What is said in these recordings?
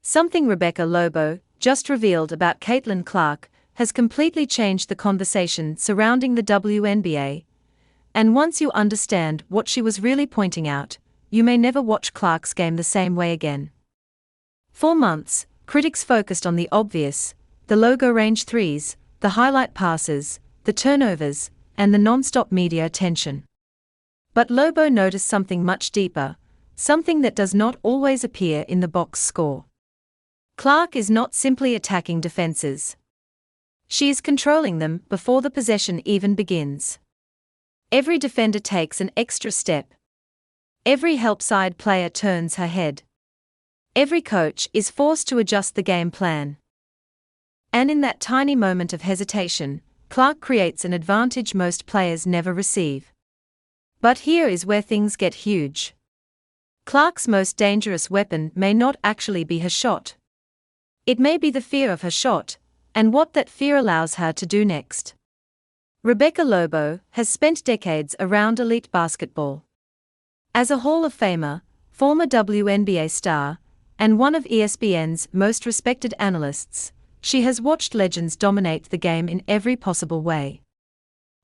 Something Rebecca Lobo just revealed about Caitlin Clark has completely changed the conversation surrounding the WNBA. And once you understand what she was really pointing out, you may never watch Clark's game the same way again. For months, critics focused on the obvious, the logo range threes, the highlight passes, the turnovers, and the non-stop media attention. But Lobo noticed something much deeper, something that does not always appear in the box score. Clark is not simply attacking defenses. She is controlling them before the possession even begins. Every defender takes an extra step. Every help side player turns her head. Every coach is forced to adjust the game plan. And in that tiny moment of hesitation, Clark creates an advantage most players never receive. But here is where things get huge. Clark's most dangerous weapon may not actually be her shot. It may be the fear of her shot, and what that fear allows her to do next. Rebecca Lobo has spent decades around elite basketball. As a Hall of Famer, former WNBA star, and one of ESPN's most respected analysts, she has watched legends dominate the game in every possible way.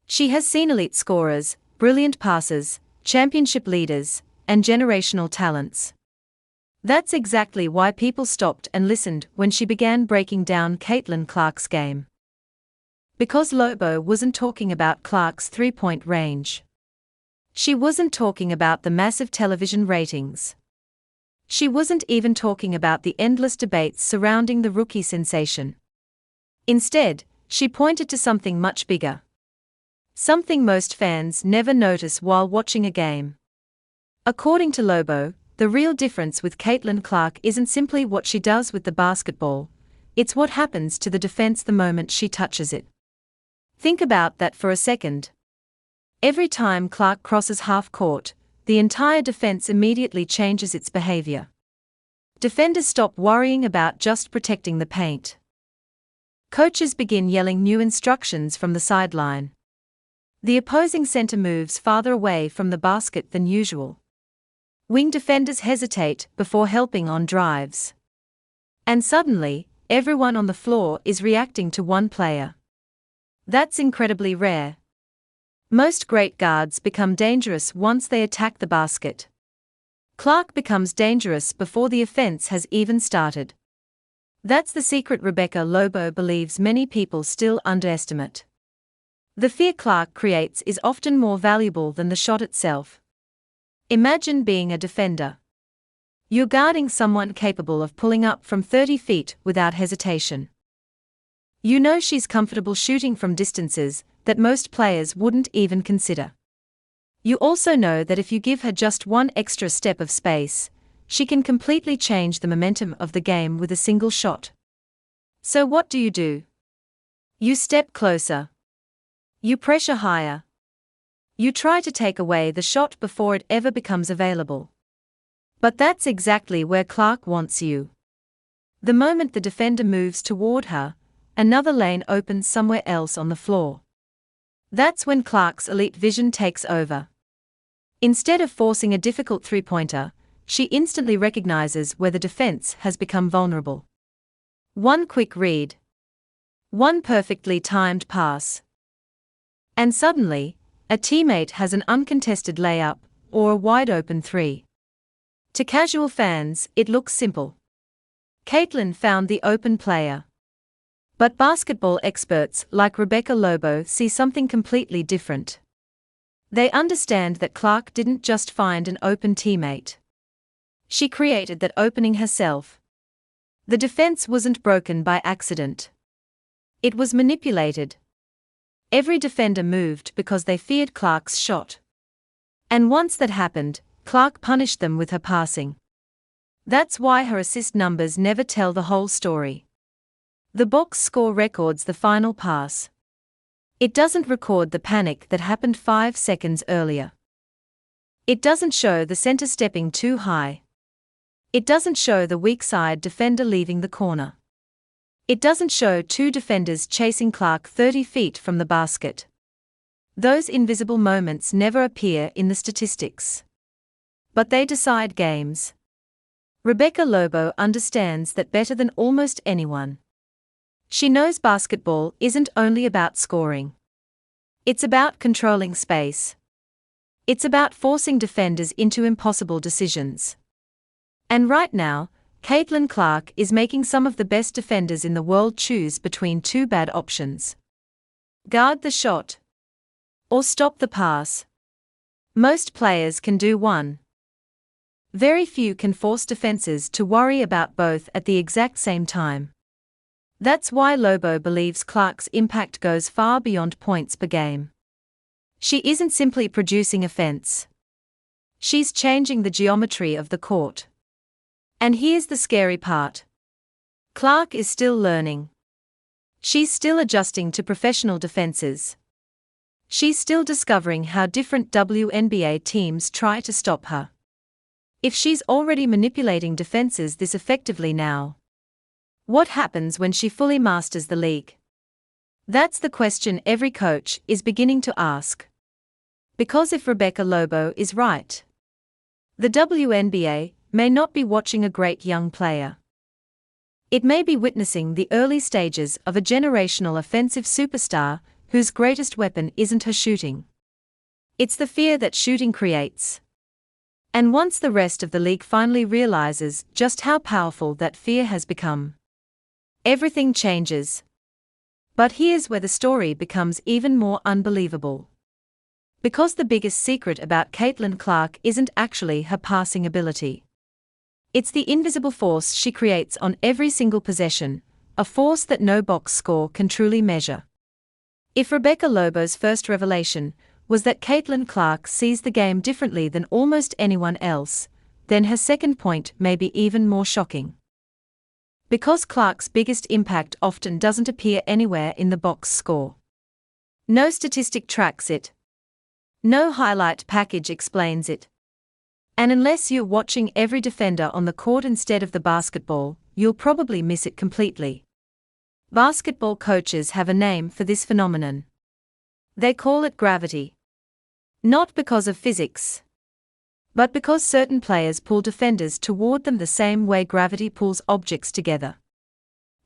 She has seen elite scorers, brilliant passers, championship leaders, and generational talents. That's exactly why people stopped and listened when she began breaking down Caitlin Clark's game. Because Lobo wasn't talking about Clark's three-point range. She wasn't talking about the massive television ratings. She wasn't even talking about the endless debates surrounding the rookie sensation. Instead, she pointed to something much bigger. Something most fans never notice while watching a game. According to Lobo, the real difference with Caitlin Clark isn't simply what she does with the basketball, it's what happens to the defense the moment she touches it. Think about that for a second. Every time Clark crosses half court, the entire defense immediately changes its behavior. Defenders stop worrying about just protecting the paint. Coaches begin yelling new instructions from the sideline. The opposing center moves farther away from the basket than usual. Wing defenders hesitate before helping on drives. And suddenly, everyone on the floor is reacting to one player. That's incredibly rare. Most great guards become dangerous once they attack the basket. Clark becomes dangerous before the offense has even started. That's the secret Rebecca Lobo believes many people still underestimate. The fear Clark creates is often more valuable than the shot itself. Imagine being a defender. You're guarding someone capable of pulling up from 30 feet without hesitation. You know she's comfortable shooting from distances that most players wouldn't even consider. You also know that if you give her just one extra step of space, she can completely change the momentum of the game with a single shot. So what do? You step closer. You pressure higher. You try to take away the shot before it ever becomes available. But that's exactly where Clark wants you. The moment the defender moves toward her, another lane opens somewhere else on the floor. That's when Clark's elite vision takes over. Instead of forcing a difficult three-pointer, she instantly recognizes where the defense has become vulnerable. One quick read. One perfectly timed pass. And suddenly, a teammate has an uncontested layup, or a wide-open three. To casual fans, it looks simple. Caitlin found the open player. But basketball experts like Rebecca Lobo see something completely different. They understand that Clark didn't just find an open teammate. She created that opening herself. The defense wasn't broken by accident. It was manipulated. Every defender moved because they feared Clark's shot. And once that happened, Clark punished them with her passing. That's why her assist numbers never tell the whole story. The box score records the final pass. It doesn't record the panic that happened 5 seconds earlier. It doesn't show the center stepping too high. It doesn't show the weak side defender leaving the corner. It doesn't show two defenders chasing Clark 30 feet from the basket. Those invisible moments never appear in the statistics. But they decide games. Rebecca Lobo understands that better than almost anyone. She knows basketball isn't only about scoring. It's about controlling space. It's about forcing defenders into impossible decisions. And right now, Caitlin Clark is making some of the best defenders in the world choose between two bad options. Guard the shot. Or stop the pass. Most players can do one. Very few can force defenses to worry about both at the exact same time. That's why Lobo believes Clark's impact goes far beyond points per game. She isn't simply producing offense. She's changing the geometry of the court. And here's the scary part. Clark is still learning. She's still adjusting to professional defenses. She's still discovering how different WNBA teams try to stop her. If she's already manipulating defenses this effectively now, what happens when she fully masters the league? That's the question every coach is beginning to ask. Because if Rebecca Lobo is right, the WNBA may not be watching a great young player. It may be witnessing the early stages of a generational offensive superstar whose greatest weapon isn't her shooting. It's the fear that shooting creates. And once the rest of the league finally realizes just how powerful that fear has become, everything changes. But here's where the story becomes even more unbelievable. Because the biggest secret about Caitlin Clark isn't actually her passing ability. It's the invisible force she creates on every single possession, a force that no box score can truly measure. If Rebecca Lobo's first revelation was that Caitlin Clark sees the game differently than almost anyone else, then her second point may be even more shocking. Because Clark's biggest impact often doesn't appear anywhere in the box score. No statistic tracks it. No highlight package explains it. And unless you're watching every defender on the court instead of the basketball, you'll probably miss it completely. Basketball coaches have a name for this phenomenon. They call it gravity. Not because of physics, but because certain players pull defenders toward them the same way gravity pulls objects together.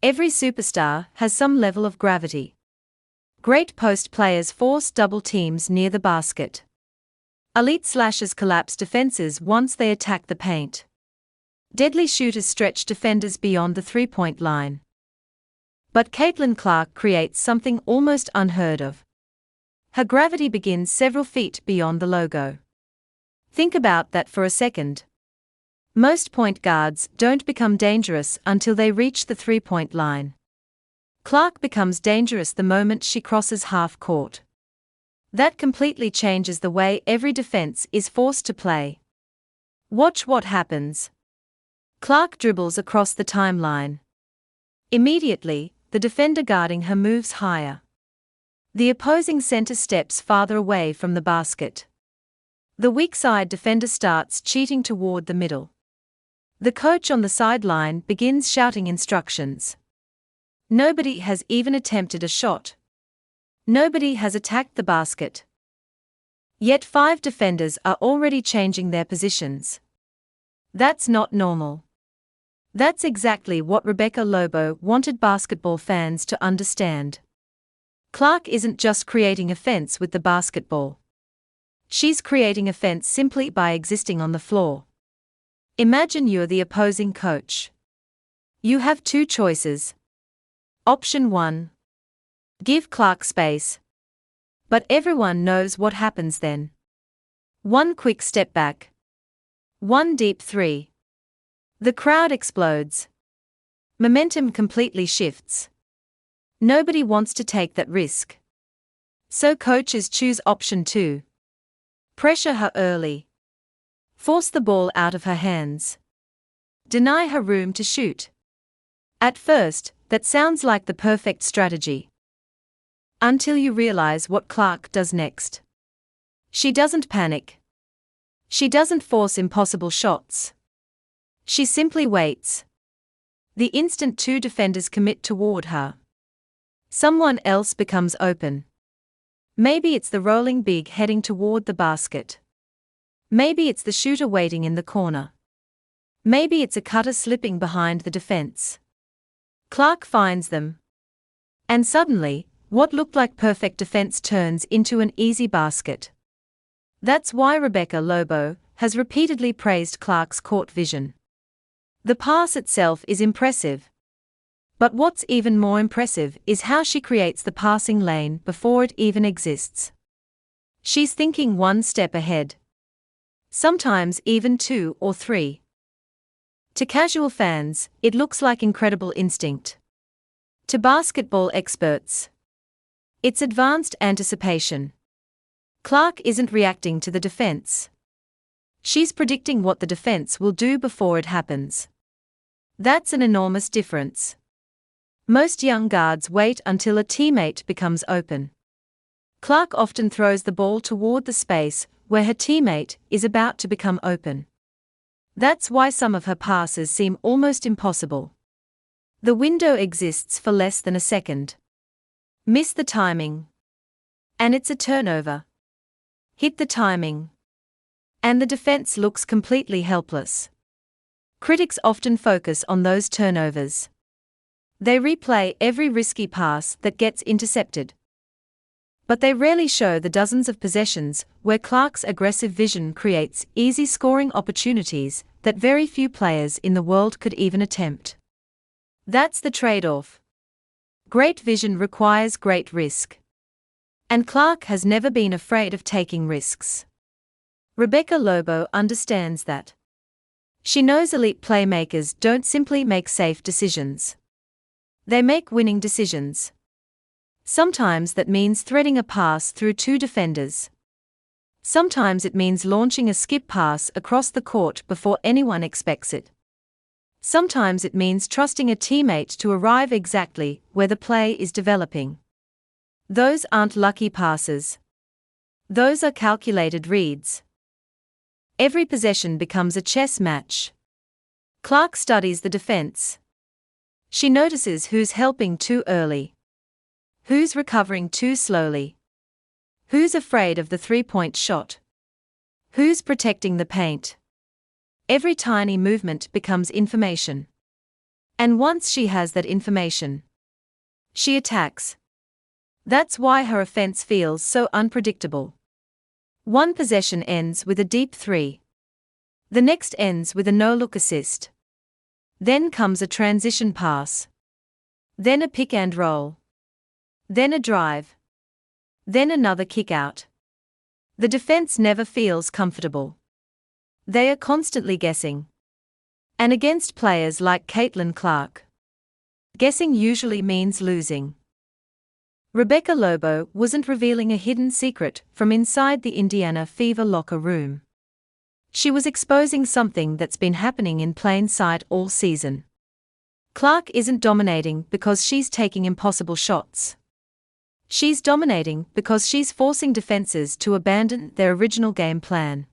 Every superstar has some level of gravity. Great post players force double teams near the basket. Elite slashers collapse defenses once they attack the paint. Deadly shooters stretch defenders beyond the three-point line. But Caitlin Clark creates something almost unheard of. Her gravity begins several feet beyond the logo. Think about that for a second. Most point guards don't become dangerous until they reach the three-point line. Clark becomes dangerous the moment she crosses half court. That completely changes the way every defense is forced to play. Watch what happens. Clark dribbles across the timeline. Immediately, the defender guarding her moves higher. The opposing center steps farther away from the basket. The weak side defender starts cheating toward the middle. The coach on the sideline begins shouting instructions. Nobody has even attempted a shot. Nobody has attacked the basket. Yet 5 defenders are already changing their positions. That's not normal. That's exactly what Rebecca Lobo wanted basketball fans to understand. Clark isn't just creating offense with the basketball. She's creating offense simply by existing on the floor. Imagine you're the opposing coach. You have 2 choices. Option 1. Give Clark space. But everyone knows what happens then. 1 quick step back. 1 deep 3. The crowd explodes. Momentum completely shifts. Nobody wants to take that risk. So coaches choose option 2. Pressure her early. Force the ball out of her hands. Deny her room to shoot. At first, that sounds like the perfect strategy. Until you realize what Clark does next. She doesn't panic. She doesn't force impossible shots. She simply waits. The instant 2 defenders commit toward her, someone else becomes open. Maybe it's the rolling big heading toward the basket. Maybe it's the shooter waiting in the corner. Maybe it's a cutter slipping behind the defense. Clark finds them. And suddenly, what looked like perfect defense turns into an easy basket. That's why Rebecca Lobo has repeatedly praised Clark's court vision. The pass itself is impressive. But what's even more impressive is how she creates the passing lane before it even exists. She's thinking one step ahead. Sometimes even 2 or 3. To casual fans, it looks like incredible instinct. To basketball experts, it's advanced anticipation. Clark isn't reacting to the defense. She's predicting what the defense will do before it happens. That's an enormous difference. Most young guards wait until a teammate becomes open. Clark often throws the ball toward the space where her teammate is about to become open. That's why some of her passes seem almost impossible. The window exists for less than a second. Miss the timing. And it's a turnover. Hit the timing. And the defense looks completely helpless. Critics often focus on those turnovers. They replay every risky pass that gets intercepted. But they rarely show the dozens of possessions where Clark's aggressive vision creates easy scoring opportunities that very few players in the world could even attempt. That's the trade-off. Great vision requires great risk. And Clark has never been afraid of taking risks. Rebecca Lobo understands that. She knows elite playmakers don't simply make safe decisions. They make winning decisions. Sometimes that means threading a pass through 2 defenders. Sometimes it means launching a skip pass across the court before anyone expects it. Sometimes it means trusting a teammate to arrive exactly where the play is developing. Those aren't lucky passes. Those are calculated reads. Every possession becomes a chess match. Clark studies the defense. She notices who's helping too early. Who's recovering too slowly. Who's afraid of the 3-point shot. Who's protecting the paint. Every tiny movement becomes information. And once she has that information, she attacks. That's why her offense feels so unpredictable. One possession ends with a deep 3. The next ends with a no-look assist. Then comes a transition pass. Then a pick and roll. Then a drive. Then another kick out. The defense never feels comfortable. They are constantly guessing. And against players like Caitlin Clark, guessing usually means losing. Rebecca Lobo wasn't revealing a hidden secret from inside the Indiana Fever locker room. She was exposing something that's been happening in plain sight all season. Clark isn't dominating because she's taking impossible shots. She's dominating because she's forcing defenses to abandon their original game plan.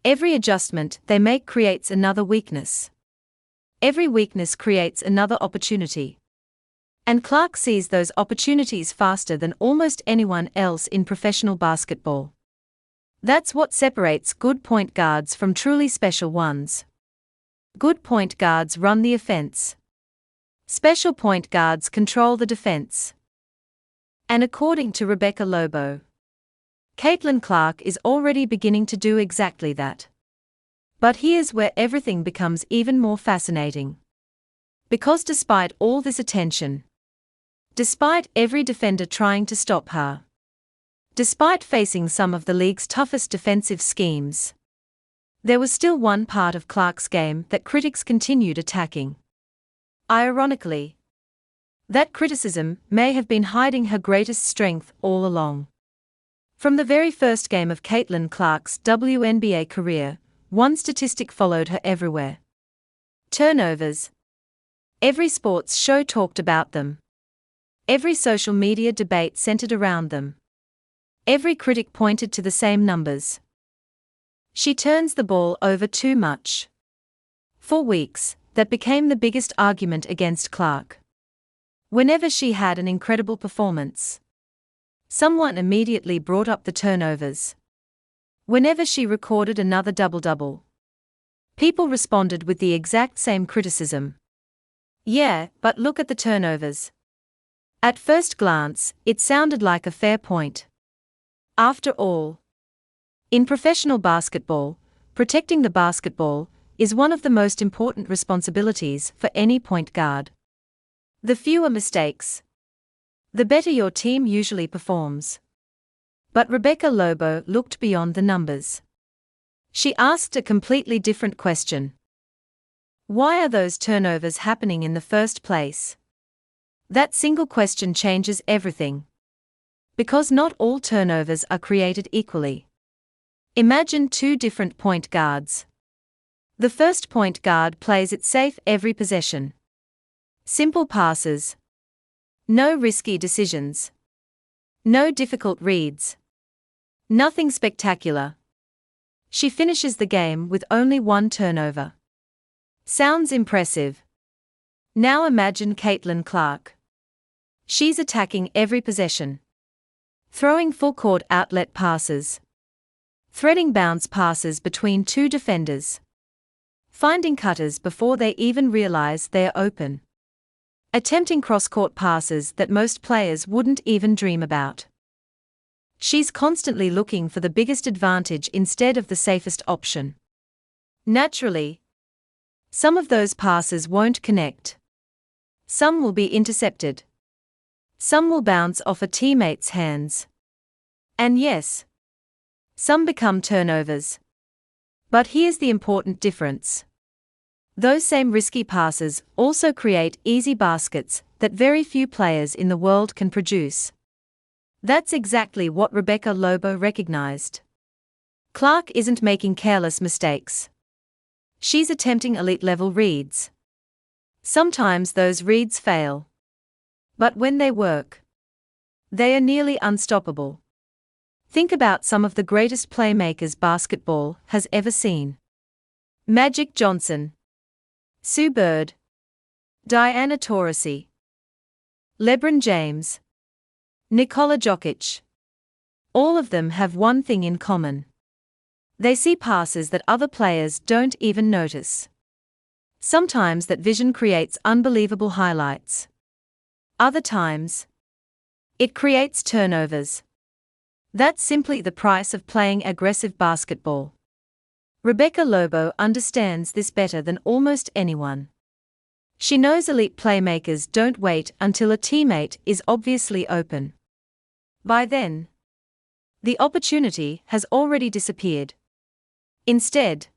Every adjustment they make creates another weakness. Every weakness creates another opportunity. And Clark sees those opportunities faster than almost anyone else in professional basketball. That's what separates good point guards from truly special ones. Good point guards run the offense. Special point guards control the defense. And according to Rebecca Lobo, Caitlin Clark is already beginning to do exactly that. But here's where everything becomes even more fascinating. Because despite all this attention, despite every defender trying to stop her, despite facing some of the league's toughest defensive schemes, there was still one part of Clark's game that critics continued attacking. Ironically, that criticism may have been hiding her greatest strength all along. From the very first game of Caitlin Clark's WNBA career, one statistic followed her everywhere. Turnovers. Every sports show talked about them. Every social media debate centered around them. Every critic pointed to the same numbers. She turns the ball over too much. For weeks, that became the biggest argument against Clark. Whenever she had an incredible performance, someone immediately brought up the turnovers. Whenever she recorded another double-double, People responded with the exact same criticism. Yeah, but look at the turnovers. At first glance, it sounded like a fair point. After all, in professional basketball, protecting the basketball is one of the most important responsibilities for any point guard. The fewer mistakes, the better your team usually performs. But Rebecca Lobo looked beyond the numbers. She asked a completely different question. Why are those turnovers happening in the first place? That single question changes everything. Because not all turnovers are created equally. Imagine two different point guards. The first point guard plays it safe every possession. Simple passes. No risky decisions. No difficult reads. Nothing spectacular. She finishes the game with only one turnover. Sounds impressive. Now imagine Caitlin Clark. She's attacking every possession. Throwing full-court outlet passes. Threading bounce passes between two defenders. Finding cutters before they even realize they're open. Attempting cross-court passes that most players wouldn't even dream about. She's constantly looking for the biggest advantage instead of the safest option. Naturally, some of those passes won't connect. Some will be intercepted. Some will bounce off a teammate's hands. And yes, some become turnovers. But here's the important difference. Those same risky passes also create easy baskets that very few players in the world can produce. That's exactly what Rebecca Lobo recognized. Clark isn't making careless mistakes. She's attempting elite-level reads. Sometimes those reads fail. But when they work, they are nearly unstoppable. Think about some of the greatest playmakers basketball has ever seen. Magic Johnson, Sue Bird, Diana Taurasi, LeBron James, Nikola Jokic. All of them have one thing in common. They see passes that other players don't even notice. Sometimes that vision creates unbelievable highlights. Other times, it creates turnovers. That's simply the price of playing aggressive basketball. Rebecca Lobo understands this better than almost anyone. She knows elite playmakers don't wait until a teammate is obviously open. By then, the opportunity has already disappeared. Instead,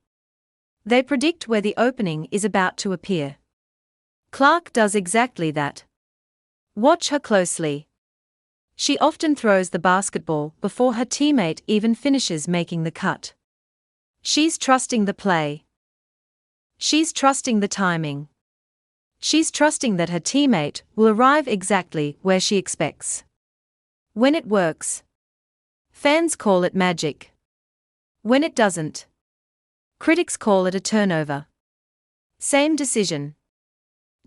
they predict where the opening is about to appear. Clark does exactly that. Watch her closely. She often throws the basketball before her teammate even finishes making the cut. She's trusting the play. She's trusting the timing. She's trusting that her teammate will arrive exactly where she expects. When it works, fans call it magic. When it doesn't, critics call it a turnover. Same decision,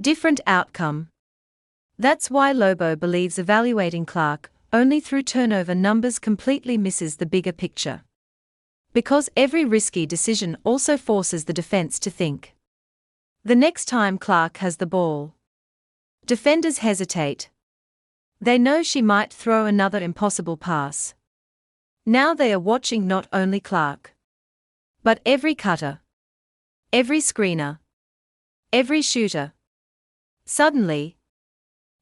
different outcome. That's why Lobo believes evaluating Clark only through turnover numbers completely misses the bigger picture. Because every risky decision also forces the defense to think. The next time Clark has the ball, defenders hesitate. They know she might throw another impossible pass. Now they are watching not only Clark, but every cutter, every screener, every shooter. Suddenly,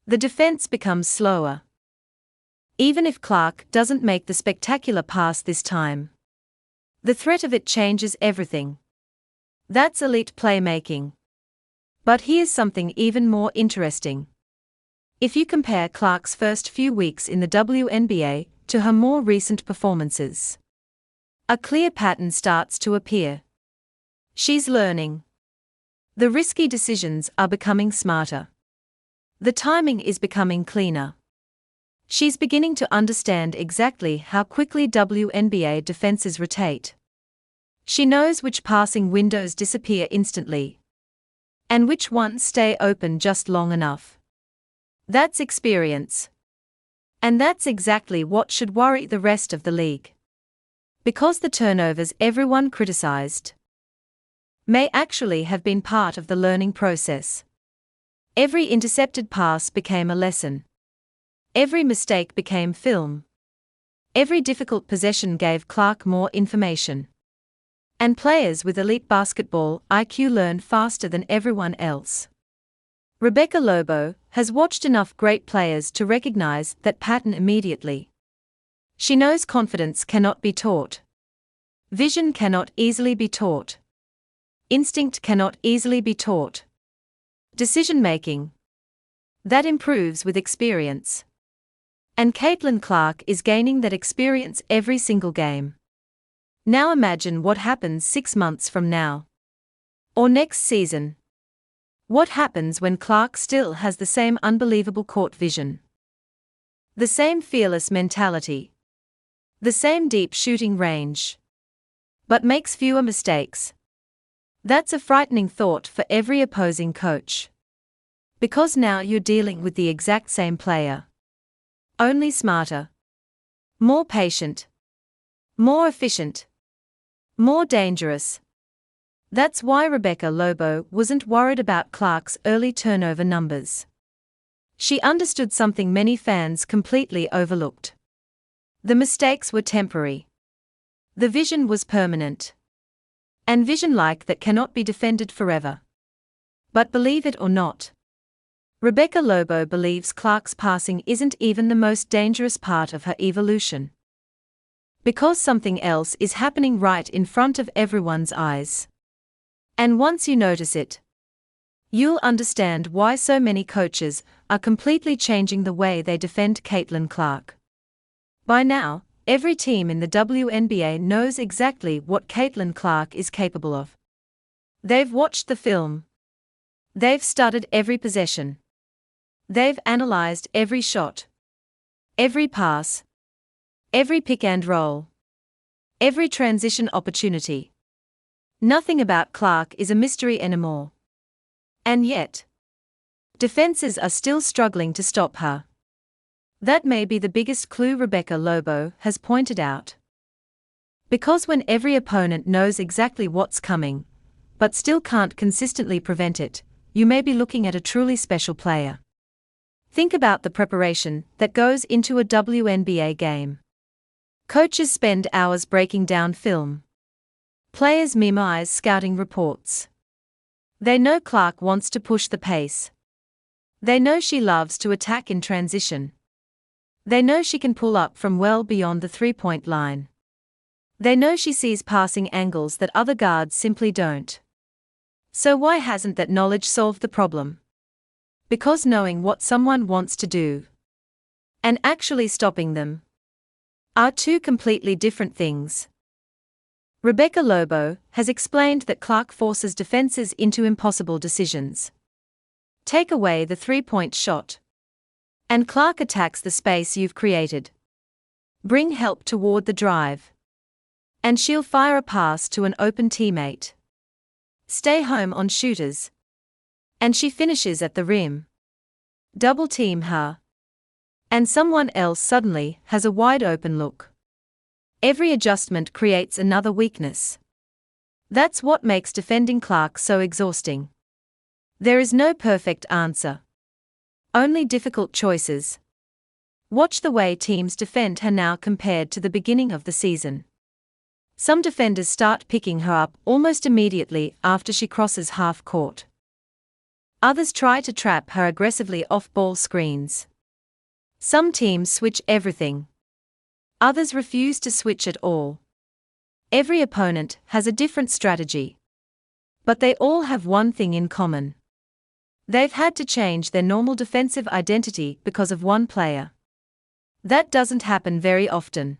the defense becomes slower. Even if Clark doesn't make the spectacular pass this time, the threat of it changes everything. That's elite playmaking. But here's something even more interesting. If you compare Clark's first few weeks in the WNBA to her more recent performances, a clear pattern starts to appear. She's learning. The risky decisions are becoming smarter. The timing is becoming cleaner. She's beginning to understand exactly how quickly WNBA defenses rotate. She knows which passing windows disappear instantly, and which ones stay open just long enough. That's experience. And that's exactly what should worry the rest of the league. Because the turnovers everyone criticized may actually have been part of the learning process. Every intercepted pass became a lesson. Every mistake became film. Every difficult possession gave Clark more information. And players with elite basketball IQ learn faster than everyone else. Rebecca Lobo has watched enough great players to recognize that pattern immediately. She knows confidence cannot be taught. Vision cannot easily be taught. Instinct cannot easily be taught. Decision-making. That improves with experience. And Caitlin Clark is gaining that experience every single game. Now imagine what happens 6 months from now. Or next season. What happens when Clark still has the same unbelievable court vision? The same fearless mentality. The same deep shooting range. But makes fewer mistakes. That's a frightening thought for every opposing coach. Because now you're dealing with the exact same player. Only smarter. More patient. More efficient. More dangerous. That's why Rebecca Lobo wasn't worried about Clark's early turnover numbers. She understood something many fans completely overlooked. The mistakes were temporary. The vision was permanent. And vision like that cannot be defended forever. But believe it or not, Rebecca Lobo believes Clark's passing isn't even the most dangerous part of her evolution. Because something else is happening right in front of everyone's eyes. And once you notice it, you'll understand why so many coaches are completely changing the way they defend Caitlin Clark. By now, every team in the WNBA knows exactly what Caitlin Clark is capable of. They've watched the film. They've studied every possession. They've analyzed every shot. Every pass. Every pick and roll. Every transition opportunity. Nothing about Clark is a mystery anymore. And yet, defenses are still struggling to stop her. That may be the biggest clue Rebecca Lobo has pointed out. Because when every opponent knows exactly what's coming, but still can't consistently prevent it, you may be looking at a truly special player. Think about the preparation that goes into a WNBA game. Coaches spend hours breaking down film. Players memorize scouting reports. They know Clark wants to push the pace. They know she loves to attack in transition. They know she can pull up from well beyond the three-point line. They know she sees passing angles that other guards simply don't. So why hasn't that knowledge solved the problem? Because knowing what someone wants to do and actually stopping them are two completely different things. Rebecca Lobo has explained that Clark forces defenses into impossible decisions. Take away the three-point shot. And Clark attacks the space you've created. Bring help toward the drive. And she'll fire a pass to an open teammate. Stay home on shooters. And she finishes at the rim. Double team her. And someone else suddenly has a wide open look. Every adjustment creates another weakness. That's what makes defending Clark so exhausting. There is no perfect answer. Only difficult choices. Watch the way teams defend her now compared to the beginning of the season. Some defenders start picking her up almost immediately after she crosses half court. Others try to trap her aggressively off ball screens. Some teams switch everything. Others refuse to switch at all. Every opponent has a different strategy. But they all have one thing in common. They've had to change their normal defensive identity because of one player. That doesn't happen very often.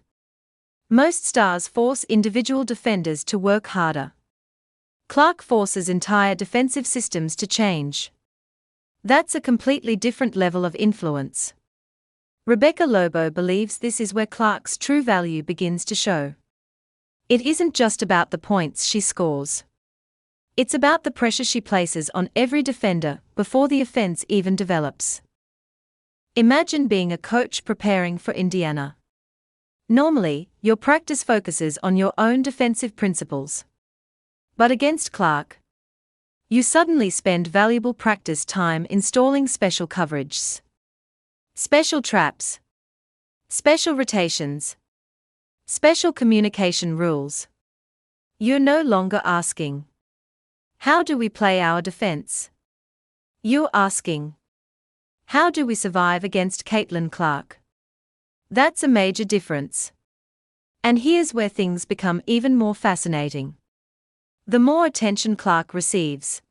Most stars force individual defenders to work harder. Clark forces entire defensive systems to change. That's a completely different level of influence. Rebecca Lobo believes this is where Clark's true value begins to show. It isn't just about the points she scores. It's about the pressure she places on every defender before the offense even develops. Imagine being a coach preparing for Indiana. Normally, your practice focuses on your own defensive principles. But against Clark, you suddenly spend valuable practice time installing special coverages, special traps, special rotations, special communication rules. You're no longer asking, how do we play our defense? You're asking, how do we survive against Caitlin Clark? That's a major difference. And here's where things become even more fascinating. The more attention Clark receives,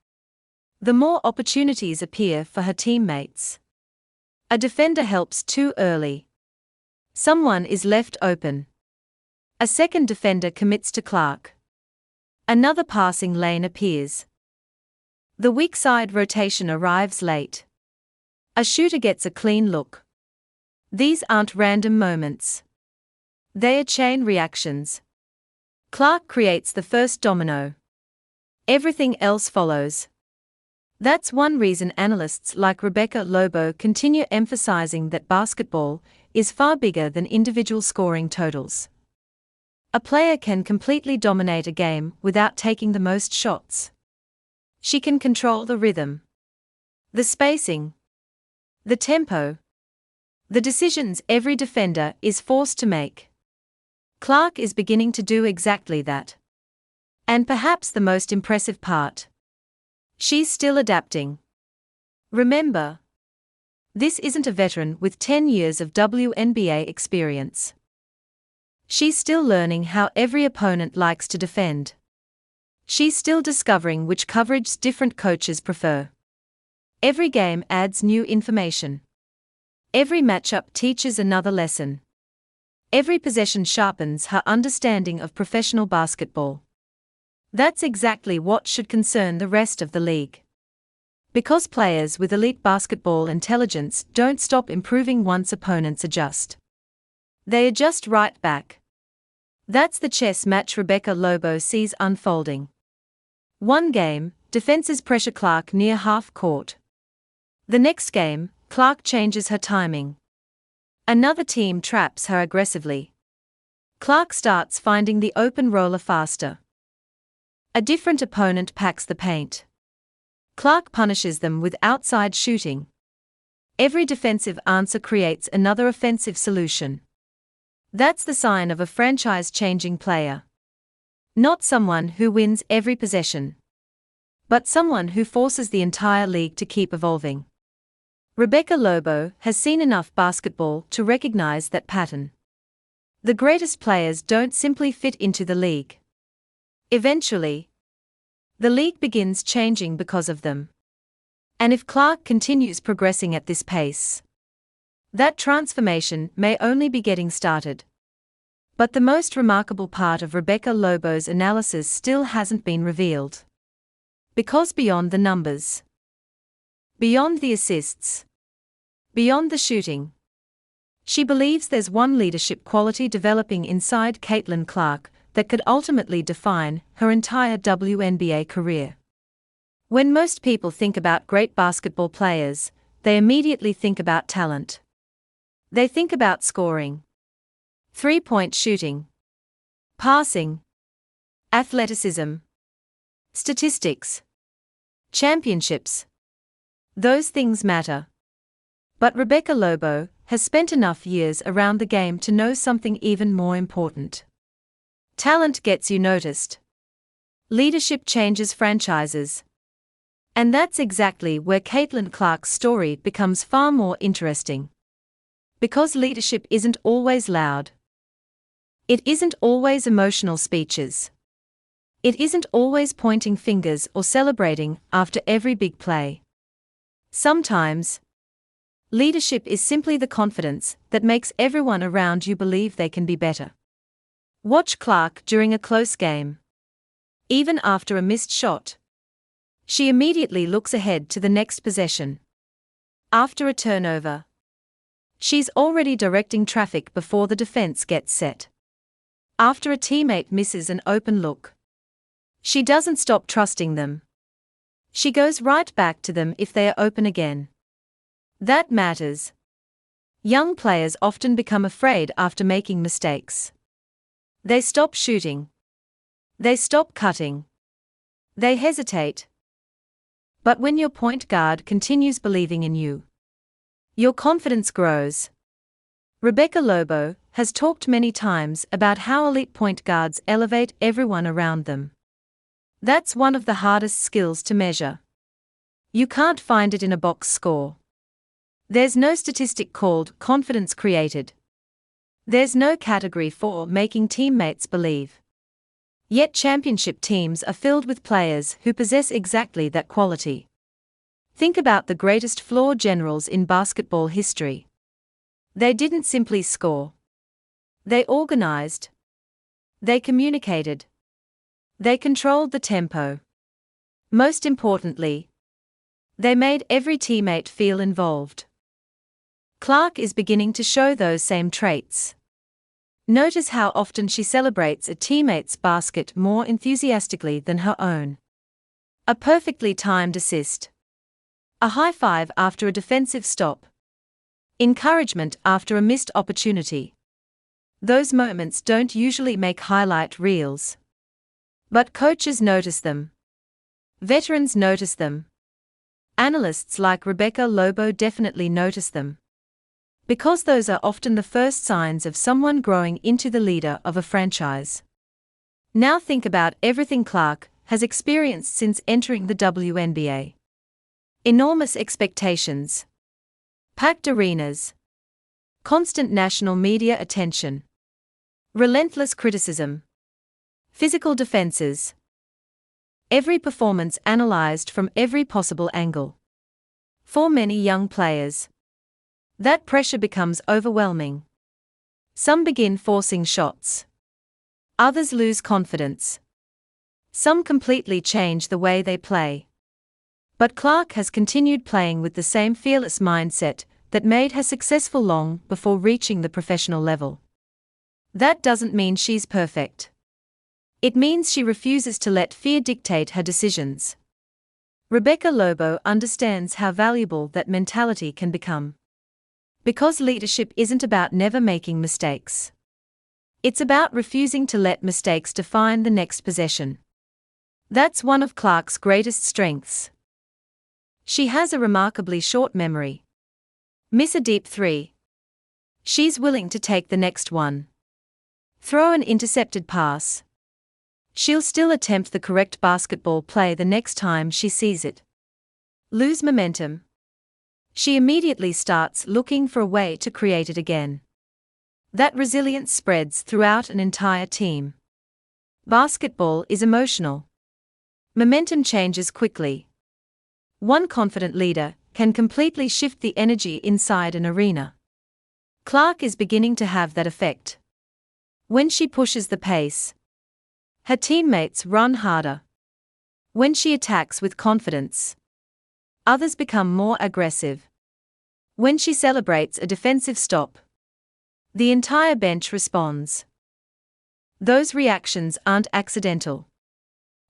the more opportunities appear for her teammates. A defender helps too early. Someone is left open. A second defender commits to Clark. Another passing lane appears. The weak side rotation arrives late. A shooter gets a clean look. These aren't random moments. They are chain reactions. Clark creates the first domino. Everything else follows. That's one reason analysts like Rebecca Lobo continue emphasizing that basketball is far bigger than individual scoring totals. A player can completely dominate a game without taking the most shots. She can control the rhythm, the spacing, the tempo, the decisions every defender is forced to make. Clark is beginning to do exactly that. And perhaps the most impressive part, she's still adapting. Remember, this isn't a veteran with 10 years of WNBA experience. She's still learning how every opponent likes to defend. She's still discovering which coverage different coaches prefer. Every game adds new information. Every matchup teaches another lesson. Every possession sharpens her understanding of professional basketball. That's exactly what should concern the rest of the league. Because players with elite basketball intelligence don't stop improving once opponents adjust. They adjust right back. That's the chess match Rebecca Lobo sees unfolding. One game, defenses pressure Clark near half court. The next game, Clark changes her timing. Another team traps her aggressively. Clark starts finding the open roller faster. A different opponent packs the paint. Clark punishes them with outside shooting. Every defensive answer creates another offensive solution. That's the sign of a franchise-changing player. Not someone who wins every possession, but someone who forces the entire league to keep evolving. Rebecca Lobo has seen enough basketball to recognize that pattern. The greatest players don't simply fit into the league. Eventually, the league begins changing because of them. And if Clark continues progressing at this pace, that transformation may only be getting started. But the most remarkable part of Rebecca Lobo's analysis still hasn't been revealed. Because beyond the numbers, beyond the assists, beyond the shooting, she believes there's one leadership quality developing inside Caitlin Clark that could ultimately define her entire WNBA career. When most people think about great basketball players, they immediately think about talent. They think about scoring, three-point shooting, passing, athleticism, statistics, championships. Those things matter. But Rebecca Lobo has spent enough years around the game to know something even more important. Talent gets you noticed. Leadership changes franchises. And that's exactly where Caitlin Clark's story becomes far more interesting. Because leadership isn't always loud. It isn't always emotional speeches. It isn't always pointing fingers or celebrating after every big play. Sometimes, leadership is simply the confidence that makes everyone around you believe they can be better. Watch Clark during a close game. Even after a missed shot, she immediately looks ahead to the next possession. After a turnover, she's already directing traffic before the defense gets set. After a teammate misses an open look, she doesn't stop trusting them. She goes right back to them if they are open again. That matters. Young players often become afraid after making mistakes. They stop shooting. They stop cutting. They hesitate. But when your point guard continues believing in you, your confidence grows. Rebecca Lobo has talked many times about how elite point guards elevate everyone around them. That's one of the hardest skills to measure. You can't find it in a box score. There's no statistic called confidence created. There's no category for making teammates believe. Yet championship teams are filled with players who possess exactly that quality. Think about the greatest floor generals in basketball history. They didn't simply score. They organized. They communicated. They controlled the tempo. Most importantly, they made every teammate feel involved. Clark is beginning to show those same traits. Notice how often she celebrates a teammate's basket more enthusiastically than her own. A perfectly timed assist. A high five after a defensive stop. Encouragement after a missed opportunity. Those moments don't usually make highlight reels. But coaches notice them. Veterans notice them. Analysts like Rebecca Lobo definitely notice them. Because those are often the first signs of someone growing into the leader of a franchise. Now think about everything Clark has experienced since entering the WNBA. Enormous expectations. Packed arenas. Constant national media attention. Relentless criticism. Physical defenses. Every performance analyzed from every possible angle. For many young players, that pressure becomes overwhelming. Some begin forcing shots. Others lose confidence. Some completely change the way they play. But Clark has continued playing with the same fearless mindset that made her successful long before reaching the professional level. That doesn't mean she's perfect. It means she refuses to let fear dictate her decisions. Rebecca Lobo understands how valuable that mentality can become. Because leadership isn't about never making mistakes. It's about refusing to let mistakes define the next possession. That's one of Clark's greatest strengths. She has a remarkably short memory. Miss a deep three. She's willing to take the next one. Throw an intercepted pass. She'll still attempt the correct basketball play the next time she sees it. Lose momentum. She immediately starts looking for a way to create it again. That resilience spreads throughout an entire team. Basketball is emotional. Momentum changes quickly. One confident leader can completely shift the energy inside an arena. Clark is beginning to have that effect. When she pushes the pace, her teammates run harder. When she attacks with confidence, others become more aggressive. When she celebrates a defensive stop, the entire bench responds. Those reactions aren't accidental.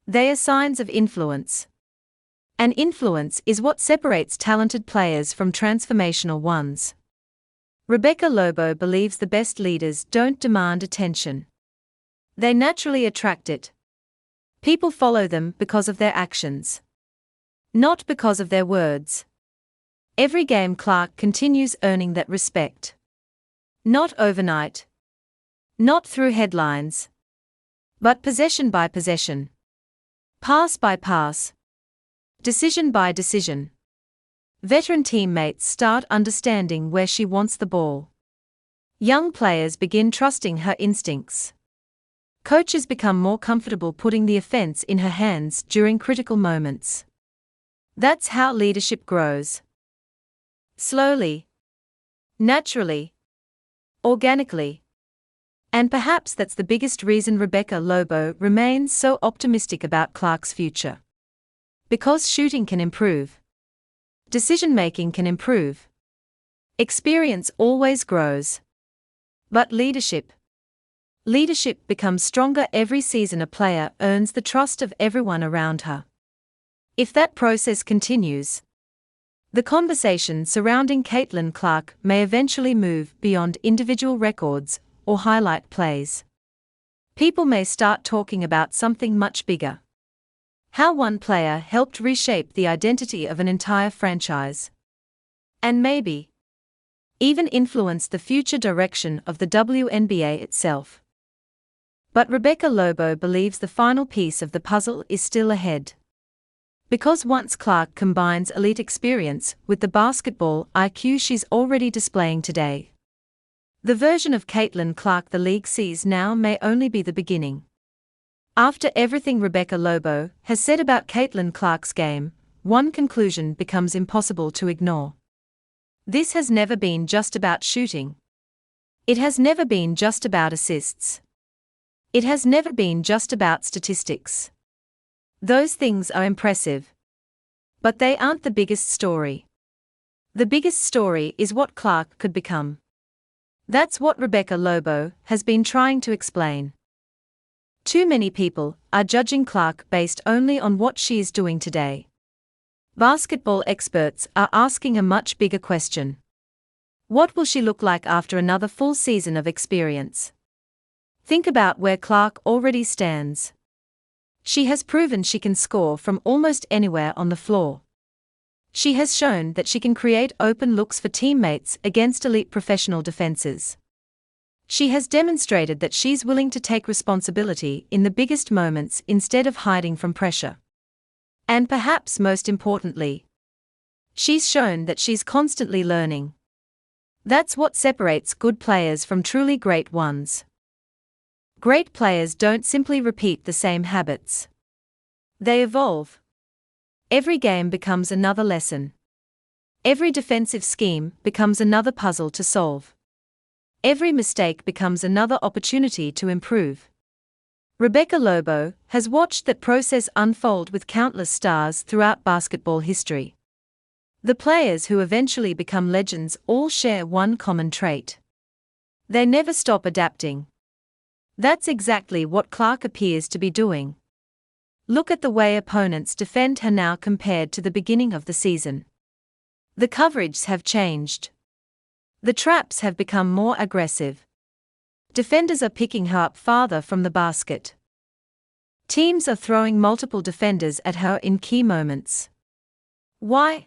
They are signs of influence. And influence is what separates talented players from transformational ones. Rebecca Lobo believes the best leaders don't demand attention. They naturally attract it. People follow them because of their actions, not because of their words. Every game Clark continues earning that respect. Not overnight. Not through headlines. But possession by possession. Pass by pass. Decision by decision. Veteran teammates start understanding where she wants the ball. Young players begin trusting her instincts. Coaches become more comfortable putting the offense in her hands during critical moments. That's how leadership grows. Slowly. Naturally. Organically. And perhaps that's the biggest reason Rebecca Lobo remains so optimistic about Clark's future. Because shooting can improve. Decision-making can improve. Experience always grows. But leadership becomes stronger every season a player earns the trust of everyone around her. If that process continues, the conversation surrounding Caitlin Clark may eventually move beyond individual records or highlight plays. People may start talking about something much bigger. How one player helped reshape the identity of an entire franchise. And maybe even influence the future direction of the WNBA itself. But Rebecca Lobo believes the final piece of the puzzle is still ahead. Because once Clark combines elite experience with the basketball IQ she's already displaying today, the version of Caitlin Clark the league sees now may only be the beginning. After everything Rebecca Lobo has said about Caitlin Clark's game, one conclusion becomes impossible to ignore. This has never been just about shooting. It has never been just about assists. It has never been just about statistics. Those things are impressive. But they aren't the biggest story. The biggest story is what Clark could become. That's what Rebecca Lobo has been trying to explain. Too many people are judging Clark based only on what she is doing today. Basketball experts are asking a much bigger question. What will she look like after another full season of experience? Think about where Clark already stands. She has proven she can score from almost anywhere on the floor. She has shown that she can create open looks for teammates against elite professional defenses. She has demonstrated that she's willing to take responsibility in the biggest moments instead of hiding from pressure. And perhaps most importantly, she's shown that she's constantly learning. That's what separates good players from truly great ones. Great players don't simply repeat the same habits. They evolve. Every game becomes another lesson. Every defensive scheme becomes another puzzle to solve. Every mistake becomes another opportunity to improve. Rebecca Lobo has watched that process unfold with countless stars throughout basketball history. The players who eventually become legends all share one common trait. They never stop adapting. That's exactly what Clark appears to be doing. Look at the way opponents defend her now compared to the beginning of the season. The coverages have changed. The traps have become more aggressive. Defenders are picking her up farther from the basket. Teams are throwing multiple defenders at her in key moments. Why?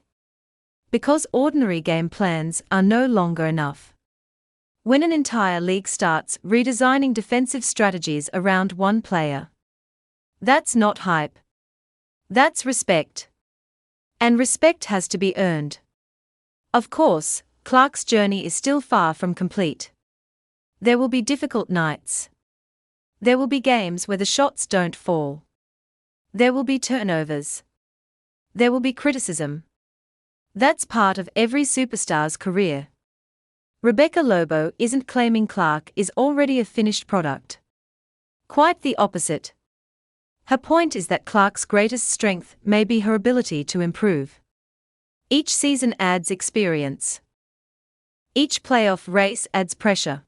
Because ordinary game plans are no longer enough. When an entire league starts redesigning defensive strategies around one player, that's not hype. That's respect. And respect has to be earned. Of course, Clark's journey is still far from complete. There will be difficult nights. There will be games where the shots don't fall. There will be turnovers. There will be criticism. That's part of every superstar's career. Rebecca Lobo isn't claiming Clark is already a finished product. Quite the opposite. Her point is that Clark's greatest strength may be her ability to improve. Each season adds experience. Each playoff race adds pressure.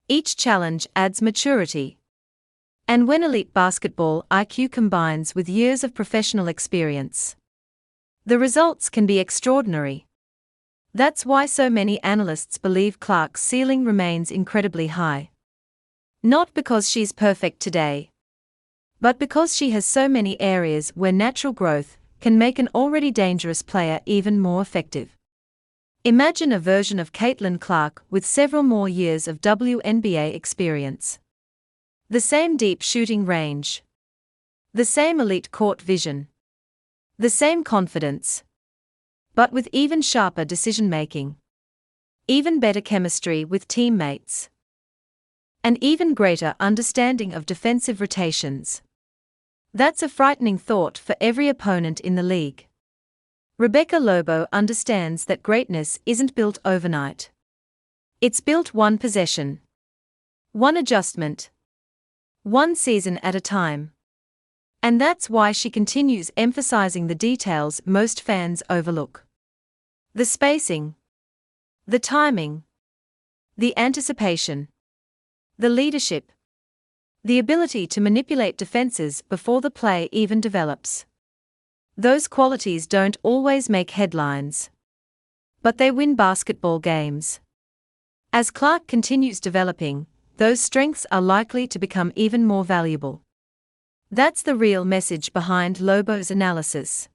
Each challenge adds maturity. And when elite basketball IQ combines with years of professional experience, the results can be extraordinary. That's why so many analysts believe Clark's ceiling remains incredibly high. Not because she's perfect today, but because she has so many areas where natural growth can make an already dangerous player even more effective. Imagine a version of Caitlin Clark with several more years of WNBA experience. The same deep shooting range. The same elite court vision. The same confidence. But with even sharper decision-making. Even better chemistry with teammates. An even greater understanding of defensive rotations. That's a frightening thought for every opponent in the league. Rebecca Lobo understands that greatness isn't built overnight. It's built one possession. One adjustment. One season at a time. And that's why she continues emphasizing the details most fans overlook. The spacing. The timing. The anticipation. The leadership. The ability to manipulate defenses before the play even develops. Those qualities don't always make headlines. But they win basketball games. As Clark continues developing, those strengths are likely to become even more valuable. That's the real message behind Lobo's analysis.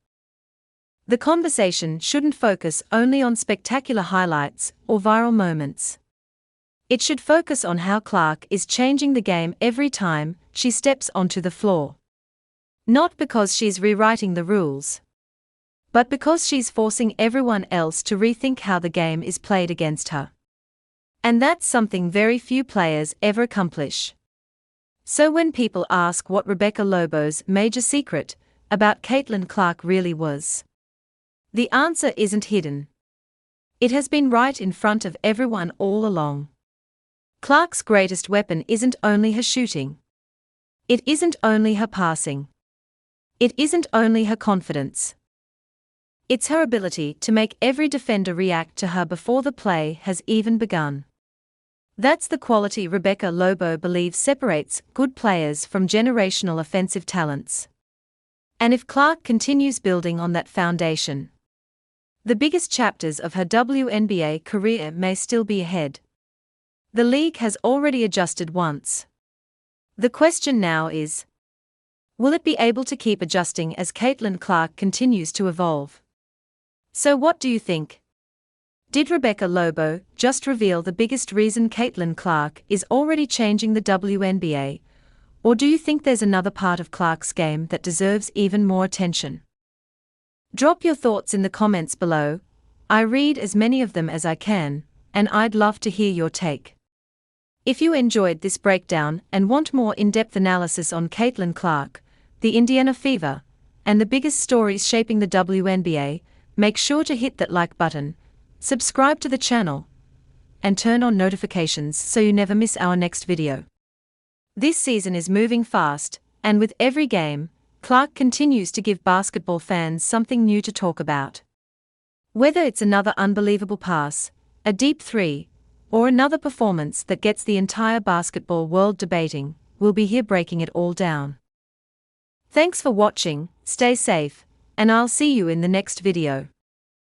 The conversation shouldn't focus only on spectacular highlights or viral moments. It should focus on how Clark is changing the game every time she steps onto the floor. Not because she's rewriting the rules, but because she's forcing everyone else to rethink how the game is played against her. And that's something very few players ever accomplish. So when people ask what Rebecca Lobo's major secret about Caitlin Clark really was, the answer isn't hidden. It has been right in front of everyone all along. Clark's greatest weapon isn't only her shooting. It isn't only her passing. It isn't only her confidence. It's her ability to make every defender react to her before the play has even begun. That's the quality Rebecca Lobo believes separates good players from generational offensive talents. And if Clark continues building on that foundation, the biggest chapters of her WNBA career may still be ahead. The league has already adjusted once. The question now is, will it be able to keep adjusting as Caitlin Clark continues to evolve? So what do you think? Did Rebecca Lobo just reveal the biggest reason Caitlin Clark is already changing the WNBA, or do you think there's another part of Clark's game that deserves even more attention? Drop your thoughts in the comments below. I read as many of them as I can, and I'd love to hear your take. If you enjoyed this breakdown and want more in-depth analysis on Caitlin Clark, the Indiana Fever, and the biggest stories shaping the WNBA, make sure to hit that like button, subscribe to the channel, and turn on notifications so you never miss our next video. This season is moving fast, and with every game, Clark continues to give basketball fans something new to talk about. Whether it's another unbelievable pass, a deep three, or another performance that gets the entire basketball world debating, we'll be here breaking it all down. Thanks for watching, stay safe, and I'll see you in the next video.